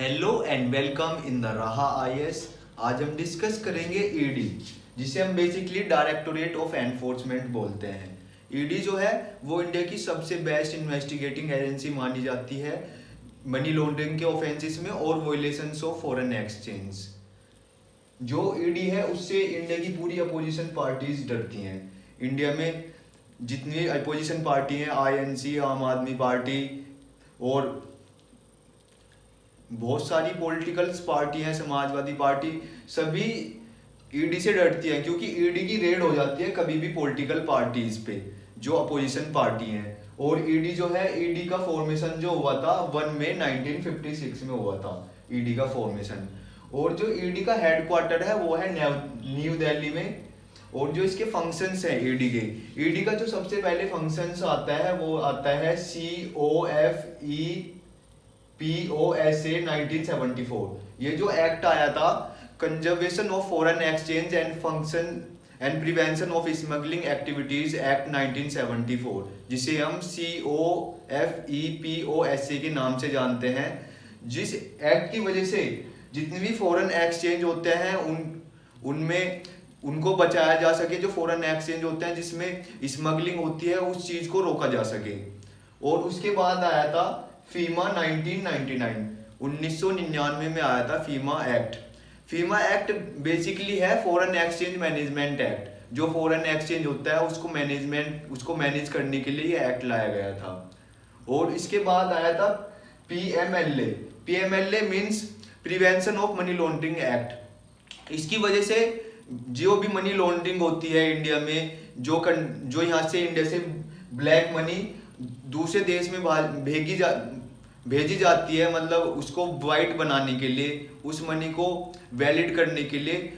Hello and welcome in the राहा IAS. आज हम डिस्कस करेंगे ईडी, जिसे हम बेसिकली डायरेक्टोरेट ऑफ एनफोर्समेंट बोलते हैं। ईडी जो है वो इंडिया की सबसे बेस्ट इन्वेस्टिगेटिंग एजेंसी मानी जाती है मनी लॉन्ड्रिंग के ऑफेंसेस में और वॉयलेशंस ऑफ फॉरेन एक्सचेंज। जो ईडी है उससे इंडिया की पूरी अपोजिशन पार्टीज डरती हैं। इंडिया में जितनी अपोजिशन पार्टी हैं, आईएनसी, आम आदमी पार्टी और बहुत सारी पॉलिटिकल पार्टी हैं, समाजवादी पार्टी, सभी ईडी से डरती हैं क्योंकि ईडी की रेड हो जाती है कभी भी पॉलिटिकल पार्टीज पे जो अपोजिशन पार्टी हैं। और ईडी जो है, ईडी का फॉर्मेशन जो हुआ था 1 मई 1956 में हुआ था ईडी का फॉर्मेशन। और जो ईडी का हेडक्वार्टर है वो है न्यू दिल्ली में। और जो इसके फंक्शंस हैं ईडी के, ईडी का जो सबसे पहले फंक्शंस आता है वो आता है COFEPOSA 1974। ये जो एक्ट आया था, conservation of foreign exchange and function and prevention of smuggling activities act 1974, जिसे हम COFEPOSA के नाम से जानते हैं। जिस एक्ट की वजह से जितने भी फॉरेन एक्सचेंज होते हैं उनमें उनको बचाया जा सके। जो फॉरेन एक्सचेंज होते हैं जिसमें स्मगलिंग होती है, उस चीज को रोका जा सके। और उसके बाद आया था फीमा 1999 में आया था फीमा एक्ट। फीमा एक्ट बेसिकली है फॉरेन एक्सचेंज मैनेजमेंट एक्ट। जो फॉरेन एक्सचेंज होता है उसको मैनेज करने के लिए ये एक्ट लाया गया था। और इसके बाद आया था PMLA. PMLA means prevention of money laundering act. इसकी वजह से जो भी मनी लॉन्ड्रिंग होती है इंडिया में, जो यहाँ से इंडिया से ब्लैक मनी दूसरे देश में भेजी जाती है, मतलब उसको वाइट बनाने के लिए, उस मनी को वैलिड करने के लिए,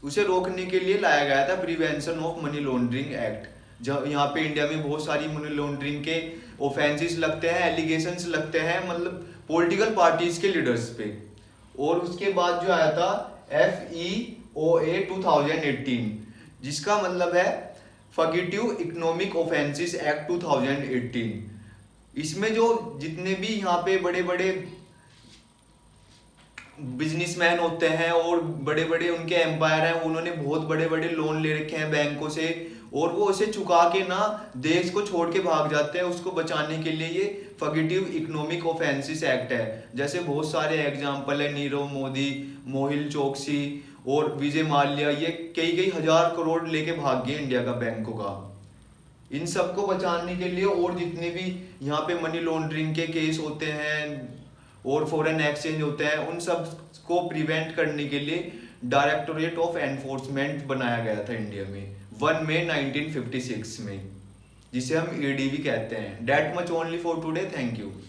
उसे रोकने के लिए लाया गया था prevention of money laundering act. जब यहाँ पे इंडिया में बहुत सारी मनी लॉन्ड्रिंग के ऑफेंसेस लगते हैं, एलिगेशंस लगते हैं, मतलब पॉलिटिकल पार्टीज के लीडर्स पे। और उसके बाद जो आया था FEOA 2018, जिसका मतलब है फगेटिव इकोनॉमिक ऑफेंसेस एक्ट 2018। इसमें जो जितने भी यहाँ पे बड़े बड़े बिजनेसमैन होते हैं और बड़े बड़े उनके एम्पायर हैं, उन्होंने बहुत बड़े बड़े लोन ले रखे हैं बैंकों से, और वो उसे चुका के ना देश को छोड़ के भाग जाते हैं। उसको बचाने के लिए ये फगेटिव इकोनॉमिक ऑफेंसेस एक्ट है। जैसे बहुत सारे एग्जाम्पल है, नीरव मोदी, मोहिल चोकसी और विजय माल्या, ये कई कई हजार करोड़ लेके भाग गए इंडिया का बैंकों का। इन सबको बचाने के लिए और जितने भी यहाँ पे मनी लॉन्ड्रिंग के केस होते हैं और फॉरेन एक्सचेंज होते हैं, उन सब को प्रिवेंट करने के लिए डायरेक्टोरेट ऑफ एनफोर्समेंट बनाया गया था इंडिया में 1 मई 1956 में, जिसे हम ईडी भी कहते हैं। That much only for today. Thank you.